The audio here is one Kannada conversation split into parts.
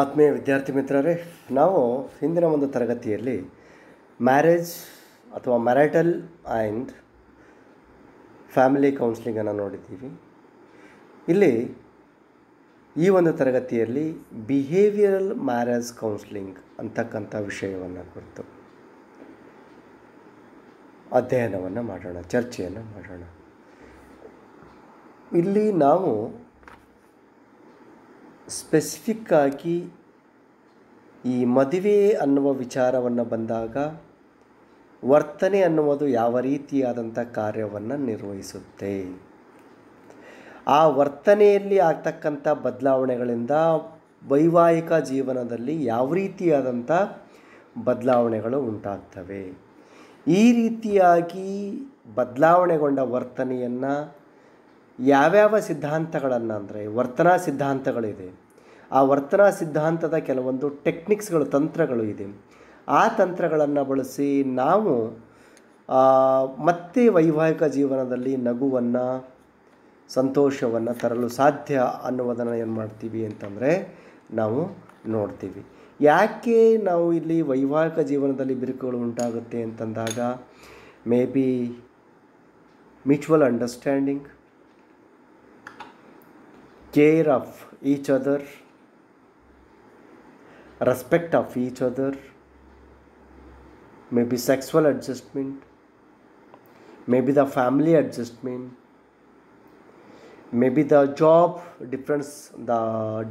ಆತ್ಮೀಯ ವಿದ್ಯಾರ್ಥಿ ಮಿತ್ರರೇ, ನಾವು ಹಿಂದಿನ ಒಂದು ತರಗತಿಯಲ್ಲಿ ಮ್ಯಾರೇಜ್ ಅಥವಾ ಮ್ಯಾರಿಟಲ್ ಆ್ಯಂಡ್ ಫ್ಯಾಮಿಲಿ ಕೌನ್ಸಿಲಿಂಗನ್ನು ನೋಡಿದ್ದೀವಿ. ಇಲ್ಲಿ ಈ ಒಂದು ತರಗತಿಯಲ್ಲಿ ಬಿಹೇವಿಯರಲ್ ಮ್ಯಾರೇಜ್ ಕೌನ್ಸಿಲಿಂಗ್ ಅಂತಕ್ಕಂಥ ವಿಷಯವನ್ನು ಕುರಿತು ಅಧ್ಯಯನವನ್ನು ಮಾಡೋಣ, ಚರ್ಚೆಯನ್ನು ಮಾಡೋಣ. ಇಲ್ಲಿ ನಾವು ಸ್ಪೆಸಿಫಿಕ್ ಆಗಿ ಈ ಮದುವೆ ಅನ್ನುವ ವಿಚಾರವನ್ನು ಬಂದಾಗ ವರ್ತನೆ ಅನ್ನುವುದು ಯಾವ ರೀತಿಯಾದಂಥ ಕಾರ್ಯವನ್ನು ನಿರ್ವಹಿಸುತ್ತೆ, ಆ ವರ್ತನೆಯಲ್ಲಿ ಆಗ್ತಕ್ಕಂಥ ಬದಲಾವಣೆಗಳಿಂದ ವೈವಾಹಿಕ ಜೀವನದಲ್ಲಿ ಯಾವ ರೀತಿಯಾದಂಥ ಬದಲಾವಣೆಗಳು ಉಂಟಾಗ್ತವೆ, ಈ ರೀತಿಯಾಗಿ ಬದಲಾವಣೆಗೊಂಡ ವರ್ತನೆಯನ್ನು ಯಾವ್ಯಾವ ಸಿದ್ಧಾಂತಗಳನ್ನು, ಅಂದರೆ ವರ್ತನಾ ಸಿದ್ಧಾಂತಗಳಿದೆ, ಆ ವರ್ತನಾ ಸಿದ್ಧಾಂತದ ಕೆಲವೊಂದು ಟೆಕ್ನಿಕ್ಸ್ಗಳು, ತಂತ್ರಗಳು ಇದೆ. ಆ ತಂತ್ರಗಳನ್ನು ಬಳಸಿ ನಾವು ಮತ್ತೆ ವೈವಾಹಿಕ ಜೀವನದಲ್ಲಿ ನಗುವನ್ನು, ಸಂತೋಷವನ್ನು ತರಲು ಸಾಧ್ಯ ಅನ್ನುವುದನ್ನು ಏನು ಮಾಡ್ತೀವಿ ಅಂತಂದರೆ ನಾವು ನೋಡ್ತೀವಿ. ಯಾಕೆ ನಾವು ಇಲ್ಲಿ ವೈವಾಹಿಕ ಜೀವನದಲ್ಲಿ ಬಿರುಕುಗಳು ಉಂಟಾಗುತ್ತೆ ಅಂತಂದಾಗ may be mutual understanding, care of each other, respect of each other, maybe sexual adjustment, maybe the family adjustment, maybe the job difference, the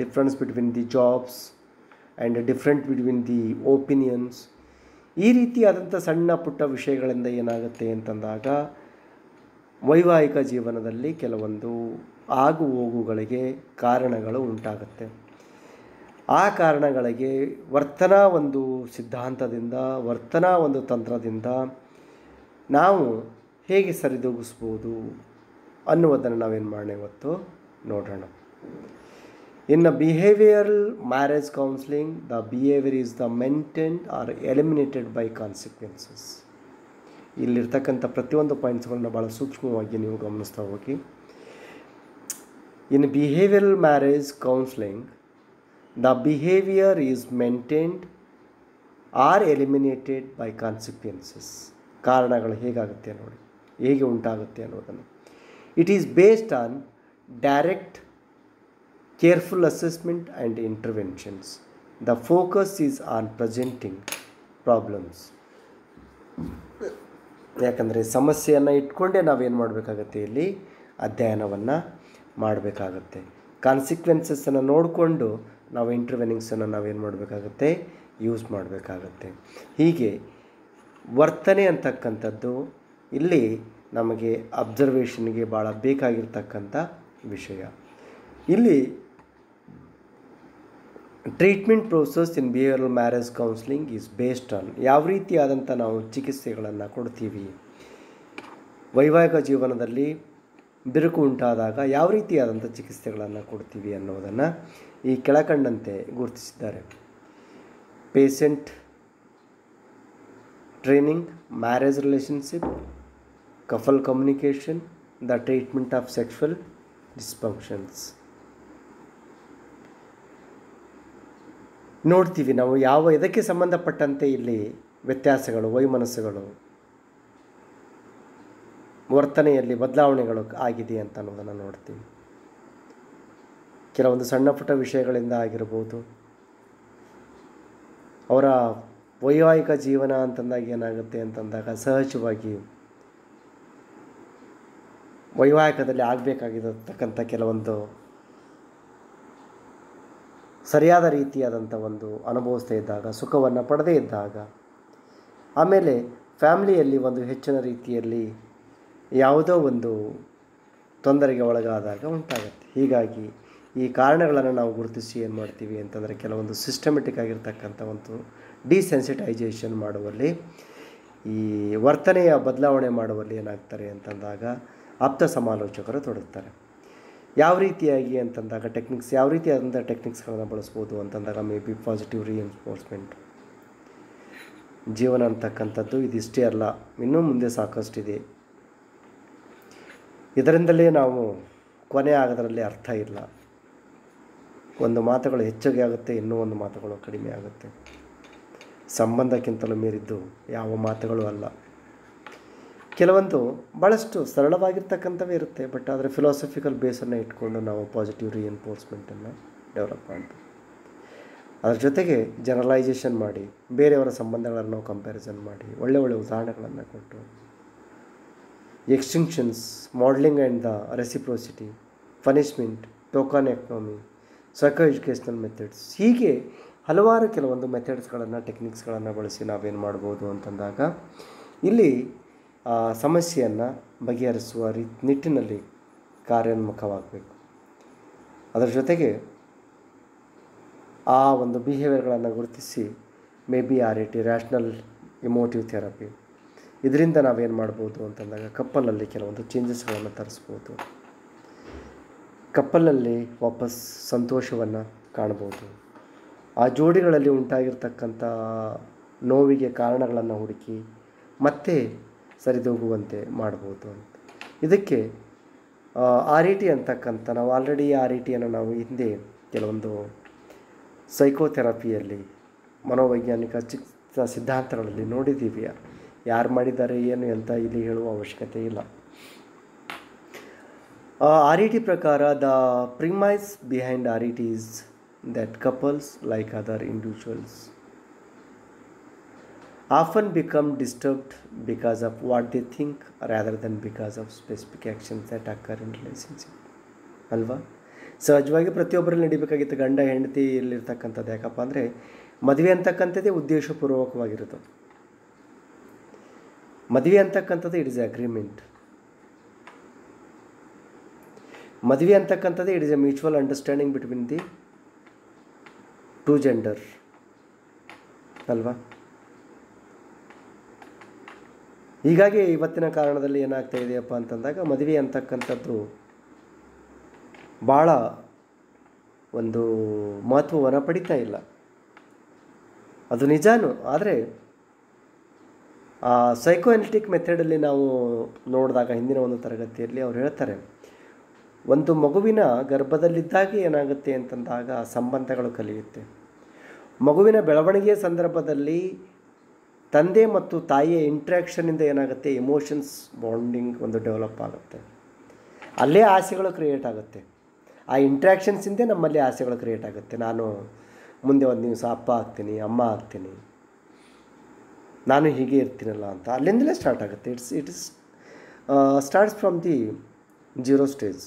difference between the jobs and the difference between the opinions. ಈ ರೀತಿಯಾದಂಥ ಸಣ್ಣ ಪುಟ್ಟ ವಿಷಯಗಳಿಂದ ಏನಾಗುತ್ತೆ ಅಂತಂದಾಗ ವೈವಾಹಿಕ ಜೀವನದಲ್ಲಿ ಕೆಲವೊಂದು ಆಗು ಹೋಗುಗಳಿಗೆ ಕಾರಣಗಳು ಉಂಟಾಗುತ್ತೆ. ಆ ಕಾರಣಗಳಿಗೆ ವರ್ತನಾ ಒಂದು ಸಿದ್ಧಾಂತದಿಂದ, ವರ್ತನಾ ಒಂದು ತಂತ್ರದಿಂದ ನಾವು ಹೇಗೆ ಸರಿದೂಗಿಸ್ಬೋದು ಅನ್ನುವುದನ್ನು ನಾವೇನು ಮಾಡೋಣ ಇವತ್ತು ನೋಡೋಣ. ಇನ್ನು behavioural marriage counselling, the behaviour is the maintained or eliminated by consequences. ಇಲ್ಲಿರ್ತಕ್ಕಂಥ ಪ್ರತಿಯೊಂದು ಪಾಯಿಂಟ್ಸ್ಗಳನ್ನ ಭಾಳ ಸೂಕ್ಷ್ಮವಾಗಿ ನೀವು ಗಮನಿಸ್ತಾ ಹೋಗಿ. In behavioral marriage counseling, the behavior is maintained or eliminated by consequences. ಕಾರಣಗಳು ಹೇಗಾಗುತ್ತೆ ನೋಡಿ, ಹೇಗೆ ಉಂಟಾಗುತ್ತೆ ಅನ್ನೋದನ್ನು. It is based on direct, careful assessment and interventions. The focus is on presenting problems. ಯಾಕಂದರೆ ಸಮಸ್ಯೆಯನ್ನು ಇಟ್ಕೊಂಡೇ ನಾವೇನು ಮಾಡಬೇಕಾಗತ್ತೆ, ಇಲ್ಲಿ ಅಧ್ಯಯನವನ್ನು ಮಾಡಬೇಕಾಗತ್ತೆ. ಕಾನ್ಸಿಕ್ವೆನ್ಸಸ್ಸನ್ನು ನೋಡಿಕೊಂಡು ನಾವು ಇಂಟರ್ವೆನಿಂಗ್ಸನ್ನು ನಾವೇನು ಮಾಡಬೇಕಾಗತ್ತೆ, ಯೂಸ್ ಮಾಡಬೇಕಾಗತ್ತೆ. ಹೀಗೆ ವರ್ತನೆ ಅಂತಕ್ಕಂಥದ್ದು ಇಲ್ಲಿ ನಮಗೆ ಅಬ್ಸರ್ವೇಷನ್ಗೆ ಭಾಳ ಬೇಕಾಗಿರ್ತಕ್ಕಂಥ ವಿಷಯ. ಇಲ್ಲಿ treatment process in behavioural marriage counselling is based on ಯಾವ ರೀತಿಯಾದಂಥ ನಾವು ಚಿಕಿತ್ಸೆಗಳನ್ನು ಕೊಡ್ತೀವಿ, ವೈವಾಹಿಕ ಜೀವನದಲ್ಲಿ ಬಿರುಕು ಉಂಟಾದಾಗ ಯಾವ ರೀತಿಯಾದಂಥ ಚಿಕಿತ್ಸೆಗಳನ್ನು ಕೊಡ್ತೀವಿ ಅನ್ನೋದನ್ನು ಈ ಕೆಳಕಂಡಂತೆ ಗುರುತಿಸಿದ್ದಾರೆ. Patient training, marriage relationship, couple communication, the treatment of sexual dysfunctions. ನೋಡ್ತೀವಿ ನಾವು ಇದಕ್ಕೆ ಸಂಬಂಧಪಟ್ಟಂತೆ ಇಲ್ಲಿ ವ್ಯತ್ಯಾಸಗಳು, ವೈಮನಸ್ಸುಗಳು, ವರ್ತನೆಯಲ್ಲಿ ಬದಲಾವಣೆಗಳು ಆಗಿದೆ ಅಂತ ಅನ್ನೋದನ್ನು ನೋಡ್ತೀವಿ. ಕೆಲವೊಂದು ಸಣ್ಣ ಪುಟ್ಟ ವಿಷಯಗಳಿಂದ ಆಗಿರ್ಬೋದು. ಅವರ ವೈವಾಹಿಕ ಜೀವನ ಅಂತಂದಾಗ ಏನಾಗುತ್ತೆ ಅಂತಂದಾಗ ಸಹಜವಾಗಿ ವೈವಾಹಿಕದಲ್ಲಿ ಆಗಬೇಕಾಗಿರತಕ್ಕಂಥ ಕೆಲವೊಂದು ಸರಿಯಾದ ರೀತಿಯಾದಂಥ ಒಂದು ಅನುಭವಿಸ್ತಾ ಇದ್ದಾಗ, ಸುಖವನ್ನು ಪಡೆದೇ ಇದ್ದಾಗ, ಆಮೇಲೆ ಫ್ಯಾಮಿಲಿಯಲ್ಲಿ ಒಂದು ಹೆಚ್ಚಿನ ರೀತಿಯಲ್ಲಿ ಯಾವುದೋ ಒಂದು ತೊಂದರೆಗೆ ಒಳಗಾದಾಗ ಉಂಟಾಗುತ್ತೆ. ಹೀಗಾಗಿ ಈ ಕಾರಣಗಳನ್ನು ನಾವು ಗುರುತಿಸಿ ಏನು ಮಾಡ್ತೀವಿ ಅಂತಂದರೆ ಕೆಲವೊಂದು ಸಿಸ್ಟಮೆಟಿಕ್ ಆಗಿರ್ತಕ್ಕಂಥ ಒಂದು ಡಿಸೆನ್ಸಿಟೈಸೇಷನ್ ಮಾಡುವಲ್ಲಿ, ಈ ವರ್ತನೆಯ ಬದಲಾವಣೆ ಮಾಡುವಲ್ಲಿ ಏನಾಗ್ತಾರೆ ಅಂತಂದಾಗ ಆಪ್ತ ಸಮಾಲೋಚಕರು ತೊಡಗ್ತಾರೆ. ಯಾವ ರೀತಿಯಾಗಿ ಅಂತಂದಾಗ ಟೆಕ್ನಿಕ್ಸ್, ಯಾವ ರೀತಿಯಾದಂಥ ಟೆಕ್ನಿಕ್ಸ್ಗಳನ್ನು ಬಳಸ್ಬೋದು ಅಂತಂದಾಗ ಮೇ ಬಿ ಪಾಸಿಟಿವ್ ರಿಇನ್ಫೋರ್ಸ್ಮೆಂಟ್. ಜೀವನ ಅಂತಕ್ಕಂಥದ್ದು ಇದಿಷ್ಟೇ ಅಲ್ಲ, ಇನ್ನೂ ಮುಂದೆ ಸಾಕಷ್ಟಿದೆ. ಇದರಿಂದಲೇ ನಾವು ಕೊನೆ ಆಗೋದ್ರಲ್ಲಿ ಅರ್ಥ ಇಲ್ಲ. ಒಂದು ಮಾತುಗಳು ಹೆಚ್ಚಿಗೆ ಆಗುತ್ತೆ, ಇನ್ನೂ ಒಂದು ಮಾತುಗಳು ಕಡಿಮೆ ಆಗುತ್ತೆ. ಸಂಬಂಧಕ್ಕಿಂತಲೂ ಮೀರಿದ್ದು ಯಾವ ಮಾತುಗಳು ಅಲ್ಲ. ಕೆಲವೊಂದು ಭಾಳಷ್ಟು ಸರಳವಾಗಿರ್ತಕ್ಕಂಥವೇ ಇರುತ್ತೆ, ಬಟ್ ಆದರೆ ಫಿಲಾಸಫಿಕಲ್ ಬೇಸನ್ನು ಇಟ್ಕೊಂಡು ನಾವು ಪಾಸಿಟಿವ್ ರಿಎನ್ಫೋರ್ಸ್ಮೆಂಟನ್ನು ಡೆವಲಪ್ ಮಾಡಬೇಕು. ಅದರ ಜೊತೆಗೆ ಜನರಲೈಸೇಷನ್ ಮಾಡಿ, ಬೇರೆಯವರ ಸಂಬಂಧಗಳನ್ನು ನಾವು ಕಂಪ್ಯಾರಿಸನ್ ಮಾಡಿ, ಒಳ್ಳೆ ಒಳ್ಳೆ ಉದಾಹರಣೆಗಳನ್ನು ಕೊಟ್ಟು, extinctions, modelling and the reciprocity, punishment, token economy, psycho educational methods, ಹೀಗೆ ಹಲವಾರು ಕೆಲವೊಂದು ಮೆಥಡ್ಸ್ಗಳನ್ನು, ಟೆಕ್ನಿಕ್ಸ್ಗಳನ್ನು ಬಳಸಿ ನಾವೇನು ಮಾಡ್ಬೋದು ಅಂತಂದಾಗ ಇಲ್ಲಿ ಸಮಸ್ಯೆಯನ್ನು ಬಗೆಹರಿಸುವ ನಿಟ್ಟಿನಲ್ಲಿ ಕಾರ್ಯೋನ್ಮುಖವಾಗಬೇಕು. ಅದರ ಜೊತೆಗೆ ಆ ಒಂದು ಬಿಹೇವಿಯರ್ಗಳನ್ನು ಗುರುತಿಸಿ may be RAT, rational emotive therapy, ಇದರಿಂದ ನಾವೇನು ಮಾಡ್ಬೋದು ಅಂತಂದಾಗ ಕಪ್ಪಲಲ್ಲಿ ಕೆಲವೊಂದು ಚೇಂಜಸ್ಗಳನ್ನು ತರಿಸ್ಬೋದು. ಕಪ್ಪಲಲ್ಲಿ ವಾಪಸ್ ಸಂತೋಷವನ್ನು ಕಾಣ್ಬೋದು. ಆ ಜೋಡಿಗಳಲ್ಲಿ ಉಂಟಾಗಿರ್ತಕ್ಕಂಥ ನೋವಿಗೆ ಕಾರಣಗಳನ್ನು ಹುಡುಕಿ ಮತ್ತೆ ಸರಿದೂಗುವಂತೆ ಮಾಡ್ಬೋದು ಅಂತ. ಇದಕ್ಕೆ RAT ಅಂತಕ್ಕಂಥ, ನಾವು ಆಲ್ರೆಡಿ RATಯನ್ನು ನಾವು ಹಿಂದೆ ಕೆಲವೊಂದು ಸೈಕೋಥೆರಪಿಯಲ್ಲಿ, ಮನೋವೈಜ್ಞಾನಿಕ ಚಿಕಿತ್ಸಾ ಸಿದ್ಧಾಂತಗಳಲ್ಲಿ ನೋಡಿದ್ದೀವಿ. ಯಾರು ಮಾಡಿದ್ದಾರೆ ಏನು ಅಂತ ಇಲ್ಲಿ ಹೇಳುವ ಅವಶ್ಯಕತೆ ಇಲ್ಲ. RAT ಪ್ರಕಾರ the premise behind RAT is that couples like other individuals often become disturbed because of what they think rather than because of specific actions that occur in relationship. ಅಲ್ವಾ? ಸಹಜವಾಗಿ ಪ್ರತಿಯೊಬ್ಬರಲ್ಲಿ ನಡಿಬೇಕಾಗಿತ್ತು ಗಂಡ ಹೆಂಡತಿಯಲ್ಲಿರ್ತಕ್ಕಂಥದ್ದು. ಯಾಕಪ್ಪ ಅಂದರೆ ಮದುವೆ ಅಂತಕ್ಕಂಥದ್ದೇ ಉದ್ದೇಶಪೂರ್ವಕವಾಗಿರುತ್ತೆ. ಮದುವೆ ಅಂತಕ್ಕಂಥದ್ದು ಇಟ್ ಇಸ್ ಎ ಅಗ್ರಿಮೆಂಟ್. ಮದುವೆ ಅಂತಕ್ಕಂಥದ್ದು it is a mutual understanding between the two gender ಅಲ್ವಾ? ಹೀಗಾಗಿ ಇವತ್ತಿನ ಕಾರಣದಲ್ಲಿ ಏನಾಗ್ತಾ ಇದೆಯಪ್ಪ ಅಂತಂದಾಗ ಮದುವೆ ಅಂತಕ್ಕಂಥದ್ದು ಭಾಳ ಒಂದು ಮಹತ್ವವನ್ನು ಪಡಿತಾ ಇಲ್ಲ. ಅದು ನಿಜಾನು. ಆದರೆ ಸೈಕೋ ಅನಲಿಟಿಕ್ ಮೆಥಡಲ್ಲಿ ನಾವು ನೋಡಿದಾಗ ಹಿಂದಿನ ಒಂದು ತರಗತಿಯಲ್ಲಿ ಅವ್ರು ಹೇಳ್ತಾರೆ, ಒಂದು ಮಗುವಿನ ಗರ್ಭದಲ್ಲಿದ್ದಾಗೆ ಏನಾಗುತ್ತೆ ಅಂತಂದಾಗ ಸಂಬಂಧಗಳು ಕಲಿಯುತ್ತೆ. ಮಗುವಿನ ಬೆಳವಣಿಗೆಯ ಸಂದರ್ಭದಲ್ಲಿ ತಂದೆ ಮತ್ತು ತಾಯಿಯ ಇಂಟ್ರ್ಯಾಕ್ಷನಿಂದ ಏನಾಗುತ್ತೆ, ಎಮೋಷನ್ಸ್ ಬಾಂಡಿಂಗ್ ಒಂದು ಡೆವಲಪ್ ಆಗುತ್ತೆ. ಅಲ್ಲೇ ಆಸೆಗಳು ಕ್ರಿಯೇಟ್ ಆಗುತ್ತೆ. ಆ ಇಂಟ್ರ್ಯಾಕ್ಷನ್ಸಿಂದೇ ನಮ್ಮಲ್ಲಿ ಆಸೆಗಳು ಕ್ರಿಯೇಟ್ ಆಗುತ್ತೆ. ನಾನು ಮುಂದೆ ಒಂದು ದಿವಸ ಅಪ್ಪ ಆಗ್ತೀನಿ, ಅಮ್ಮ ಆಗ್ತೀನಿ, ನಾನು ಹೀಗೆ ಇರ್ತೀನಲ್ಲ ಅಂತ ಅಲ್ಲಿಂದಲೇ ಸ್ಟಾರ್ಟ್ ಆಗುತ್ತೆ. It is starts from the 0 stage.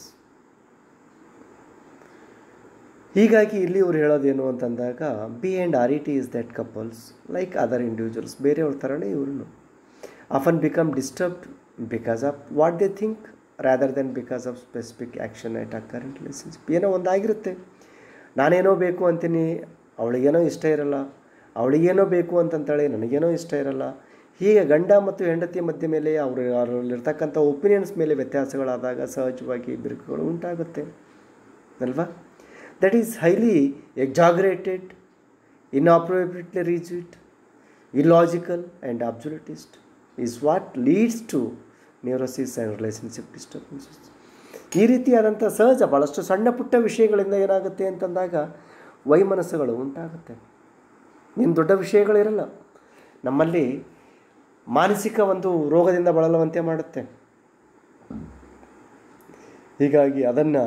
ಹೀಗಾಗಿ ಇಲ್ಲಿ ಇವ್ರು ಹೇಳೋದೇನು ಅಂತಂದಾಗ behind RAT is that couples like other individuals, ಬೇರೆಯವ್ರ ಥರನೇ ಇವ್ರನ್ನು often become disturbed because of what they think rather than because of specific action at a current relationship. ಏನೋ ಒಂದಾಗಿರುತ್ತೆ, ನಾನೇನೋ ಬೇಕು ಅಂತೀನಿ, ಅವಳಿಗೇನೋ ಇಷ್ಟ ಇರಲ್ಲ, ಅವಳಿಗೇನೋ ಬೇಕು ಅಂತಂತಾಳೆ, ನನಗೇನೋ ಇಷ್ಟ ಇರಲ್ಲ. ಹೀಗೆ ಗಂಡ ಮತ್ತು ಹೆಂಡತಿ ಮಧ್ಯೆ ಮೇಲೆ ಅವರಲ್ಲಿರ್ತಕ್ಕಂಥ ಒಪಿನಿಯನ್ಸ್ ಮೇಲೆ ವ್ಯತ್ಯಾಸಗಳಾದಾಗ ಸಹಜವಾಗಿ ಬಿರುಕುಗಳು ಉಂಟಾಗುತ್ತೆ ಅಲ್ವಾ? That is highly exaggerated, inappropriately rigid, illogical and absolutist is what leads to neurosis and relationship disturbances. ಈ ರೀತಿಯಾದಂಥ ಸಹಜ ಭಾಳಷ್ಟು ಸಣ್ಣ ಪುಟ್ಟ ವಿಷಯಗಳಿಂದ ಏನಾಗುತ್ತೆ ಅಂತಂದಾಗ ವೈಮನಸ್ಸುಗಳು ಉಂಟಾಗುತ್ತೆ. ಏನು ದೊಡ್ಡ ವಿಷಯಗಳಿರಲ್ಲ, ನಮ್ಮಲ್ಲಿ ಮಾನಸಿಕ ಒಂದು ರೋಗದಿಂದ ಬಳಲುವಂತೆ ಮಾಡುತ್ತೆ. ಹೀಗಾಗಿ ಅದನ್ನು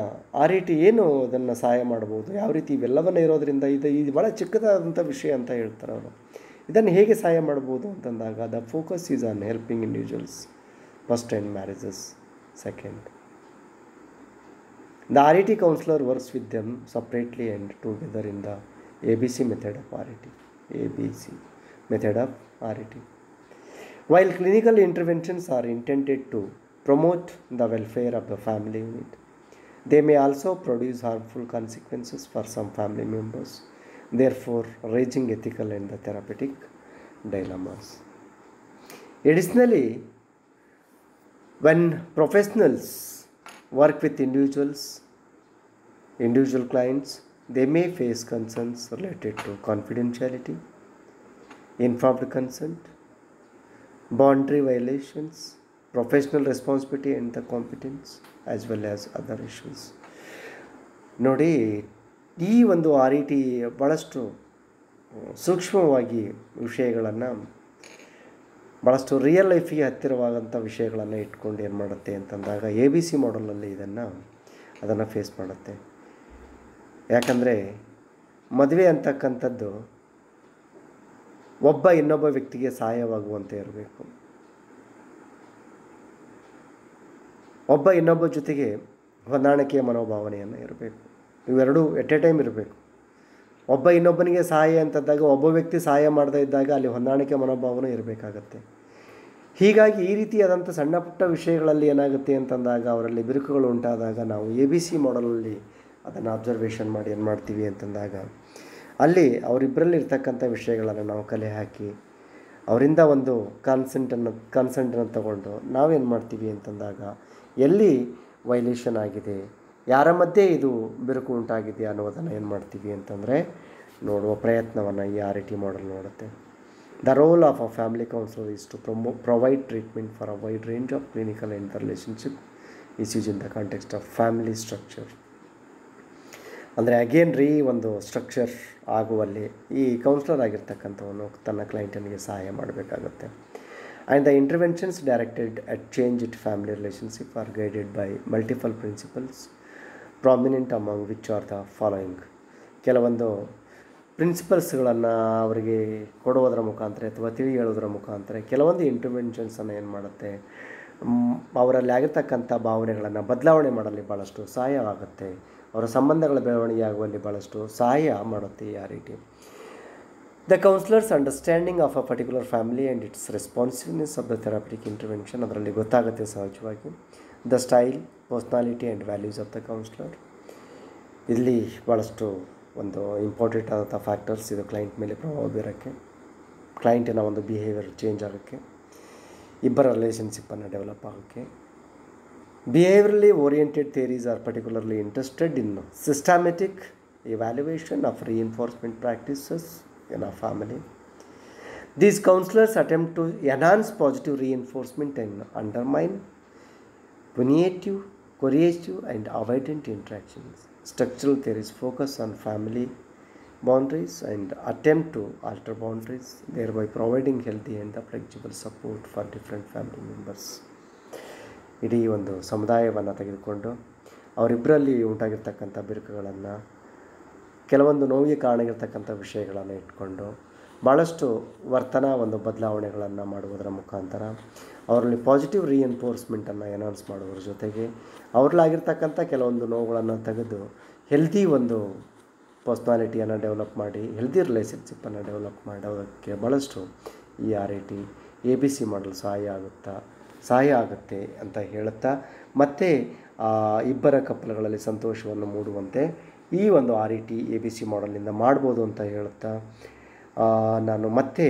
RAT ಏನು ಅದನ್ನು ಸಹಾಯ ಮಾಡ್ಬೋದು, ಯಾವ ರೀತಿ ಇವೆಲ್ಲವನ್ನ ಇರೋದರಿಂದ ಇದು ಭಾಳ ಚಿಕ್ಕದಾದಂಥ ವಿಷಯ ಅಂತ ಹೇಳ್ತಾರೆ ಅವರು. ಇದನ್ನು ಹೇಗೆ ಸಹಾಯ ಮಾಡ್ಬೋದು ಅಂತಂದಾಗ the focus is on helping individuals first and marriages second. The RAT counsellor works with them separately and together in the ABC method of RAT. ABC method of RAT. While clinical interventions are intended to promote the welfare of the family unit, they may also produce harmful consequences for some family members, therefore raising ethical and the therapeutic dilemmas. Additionally, when professionals work with individual clients, they may face concerns related to confidentiality, informed consent, boundary violations, professional responsibility and the competence as well as other issues. ನೋಡಿ, ಈ ಒಂದು ಆ ರೀತಿ ಭಾಳಷ್ಟು ಸೂಕ್ಷ್ಮವಾಗಿ ವಿಷಯಗಳನ್ನು, ಭಾಳಷ್ಟು ರಿಯಲ್ ಲೈಫಿಗೆ ಹತ್ತಿರವಾದಂಥ ವಿಷಯಗಳನ್ನು ಇಟ್ಕೊಂಡು ಏನು ಮಾಡುತ್ತೆ ಅಂತಂದಾಗ ABC ಮಾಡಲಲ್ಲಿ ಅದನ್ನು ಫೇಸ್ ಮಾಡುತ್ತೆ. ಯಾಕಂದರೆ ಮದುವೆ ಅಂತಕ್ಕಂಥದ್ದು ಒಬ್ಬ ಇನ್ನೊಬ್ಬ ವ್ಯಕ್ತಿಗೆ ಸಹಾಯವಾಗುವಂತೆ ಇರಬೇಕು. ಒಬ್ಬ ಇನ್ನೊಬ್ಬ ಜೊತೆಗೆ ಹೊಂದಾಣಿಕೆಯ ಮನೋಭಾವನೆಯನ್ನು ಇರಬೇಕು. ಇವೆರಡೂ ಎಟ್ ಎ ಟೈಮ್ ಇರಬೇಕು. ಒಬ್ಬ ಇನ್ನೊಬ್ಬನಿಗೆ ಸಹಾಯ ಅಂತಂದಾಗ ಒಬ್ಬ ವ್ಯಕ್ತಿ ಸಹಾಯ ಮಾಡದೇ ಇದ್ದಾಗ ಅಲ್ಲಿ ಹೊಂದಾಣಿಕೆ ಮನೋಭಾವನೆ ಇರಬೇಕಾಗತ್ತೆ. ಹೀಗಾಗಿ ಈ ರೀತಿಯಾದಂಥ ಸಣ್ಣ ಪುಟ್ಟ ವಿಷಯಗಳಲ್ಲಿ ಏನಾಗುತ್ತೆ ಅಂತಂದಾಗ ಅವರಲ್ಲಿ ಬಿರುಕುಗಳು ಉಂಟಾದಾಗ ನಾವು ABC ಮಾಡಲಲ್ಲಿ ಅದನ್ನು ಅಬ್ಸರ್ವೇಷನ್ ಮಾಡಿ ಏನು ಮಾಡ್ತೀವಿ ಅಂತಂದಾಗ ಅಲ್ಲಿ ಅವರಿಬ್ಬರಲ್ಲಿ ಇರ್ತಕ್ಕಂಥ ವಿಷಯಗಳನ್ನು ನಾವು ಕಲೆ ಹಾಕಿ ಅವರಿಂದ ಒಂದು ಕನ್ಸೆಂಟನ್ನು ತಗೊಂಡು ನಾವೇನು ಮಾಡ್ತೀವಿ ಅಂತಂದಾಗ ಎಲ್ಲಿ ವೈಲೇಷನ್ ಆಗಿದೆ, ಯಾರ ಮಧ್ಯೆ ಇದು ಬಿರುಕು ಉಂಟಾಗಿದೆ ಅನ್ನೋದನ್ನು ಏನು ಮಾಡ್ತೀವಿ ಅಂತಂದರೆ ನೋಡುವ ಪ್ರಯತ್ನವನ್ನು ಈ RET ಮಾಡಲ್ ನೋಡುತ್ತೆ. The role of a family counselor is to provide treatment for a wide range of clinical and relationship issues in the context of family structure. ಅಂದರೆ ಅಗೇನ್ ಒಂದು ಸ್ಟ್ರಕ್ಚರ್ ಆಗುವಲ್ಲಿ ಈ ಕೌನ್ಸಿಲರ್ ಆಗಿರ್ತಕ್ಕಂಥವನು ತನ್ನ ಕ್ಲೈಂಟನಿಗೆ ಸಹಾಯ ಮಾಡಬೇಕಾಗುತ್ತೆ. And the interventions directed at change it family relationship are guided by multiple principles prominent among which are the following. ಕೆಲವೊಂದು ಪ್ರಿನ್ಸಿಪಲ್ಸ್ಗಳನ್ನು ಅವರಿಗೆ ಕೊಡುವುದರ ಮುಖಾಂತರ ಅಥವಾ ತಿಳಿ ಹೇಳೋದರ ಮುಖಾಂತರ ಕೆಲವೊಂದು ಇಂಟರ್ವೆನ್ಷನ್ಸನ್ನು ಏನು ಮಾಡುತ್ತೆ, ಅವರಲ್ಲಿ ಆಗಿರ್ತಕ್ಕಂಥ ಭಾವನೆಗಳನ್ನು ಬದಲಾವಣೆ ಮಾಡಲಿ ಭಾಳಷ್ಟು ಸಹಾಯವಾಗುತ್ತೆ. ಅವರ ಸಂಬಂಧಗಳ ಬೆಳವಣಿಗೆ ಆಗುವಲ್ಲಿ ಭಾಳಷ್ಟು ಸಹಾಯ ಮಾಡುತ್ತೆ ಈ RET. The counsellor's understanding of a particular family and its responsiveness of the therapeutic intervention, ಅದರಲ್ಲಿ ಗೊತ್ತಾಗುತ್ತೆ ಸಹಜವಾಗಿ. The style, personality and values of the counsellor, ಇಲ್ಲಿ ಭಾಳಷ್ಟು ಒಂದು ಇಂಪಾರ್ಟೆಂಟ್ ಆದಂಥ ಫ್ಯಾಕ್ಟರ್ಸ್ ಇದು ಕ್ಲೈಂಟ್ ಮೇಲೆ ಪ್ರಭಾವ ಬೀರೋಕ್ಕೆ, ಕ್ಲೈಂಟಿನ ಒಂದು ಬಿಹೇವಿಯರ್ ಚೇಂಜ್ ಆಗೋಕ್ಕೆ, ಇಬ್ಬರ ರಿಲೇಷನ್ಶಿಪ್ಪನ್ನು ಡೆವಲಪ್ ಆಗೋಕ್ಕೆ. Behaviorally oriented theories are particularly interested in systematic evaluation of reinforcement practices in a family. These counselors attempt to enhance positive reinforcement and undermine punitive, coercive and avoidant interactions. Structural theories focus on family boundaries and attempt to alter boundaries, thereby providing healthy and flexible support for different family members. ಇಡೀ ಒಂದು ಸಮುದಾಯವನ್ನು ತೆಗೆದುಕೊಂಡು ಅವರಿಬ್ಬರಲ್ಲಿ ಉಂಟಾಗಿರ್ತಕ್ಕಂಥ ಬಿರುಕುಗಳನ್ನು, ಕೆಲವೊಂದು ನೋವಿಗೆ ಕಾರಣಗಿರ್ತಕ್ಕಂಥ ವಿಷಯಗಳನ್ನು ಇಟ್ಕೊಂಡು ಭಾಳಷ್ಟು ಒಂದು ಬದಲಾವಣೆಗಳನ್ನು ಮಾಡುವುದರ ಮುಖಾಂತರ ಅವರಲ್ಲಿ ಪಾಸಿಟಿವ್ ರೀಎನ್ಫೋರ್ಸ್ಮೆಂಟನ್ನು ಎನ್ಹಾನ್ಸ್ ಮಾಡುವುದರ ಜೊತೆಗೆ ಅವರಲ್ಲಾಗಿರ್ತಕ್ಕಂಥ ಕೆಲವೊಂದು ನೋವುಗಳನ್ನು ತೆಗೆದು ಹೆಲ್ದಿ ಒಂದು ಪರ್ಸ್ನಾಲಿಟಿಯನ್ನು ಡೆವಲಪ್ ಮಾಡಿ ಹೆಲ್ದಿ ರಿಲೇಷನ್ಶಿಪ್ಪನ್ನು ಡೆವಲಪ್ ಮಾಡೋದಕ್ಕೆ ಭಾಳಷ್ಟು ಈ RET ABC ಮಾಡಲ್ ಸಹಾಯ ಆಗುತ್ತೆ ಅಂತ ಹೇಳುತ್ತಾ, ಮತ್ತು ಇಬ್ಬರ ಕಪ್ಪಲ್ಗಳಲ್ಲಿ ಸಂತೋಷವನ್ನು ಮೂಡುವಂತೆ ಈ ಒಂದು RET ABC ಮಾಡಲಿಂದ ಮಾಡ್ಬೋದು ಅಂತ ಹೇಳುತ್ತಾ ನಾನು ಮತ್ತೆ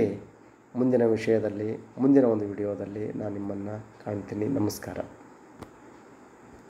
ಮುಂದಿನ ವಿಷಯದಲ್ಲಿ ಮುಂದಿನ ಒಂದು ವಿಡಿಯೋದಲ್ಲಿ ನಾನು ನಿಮ್ಮನ್ನು ಕಾಣ್ತೀನಿ. ನಮಸ್ಕಾರ.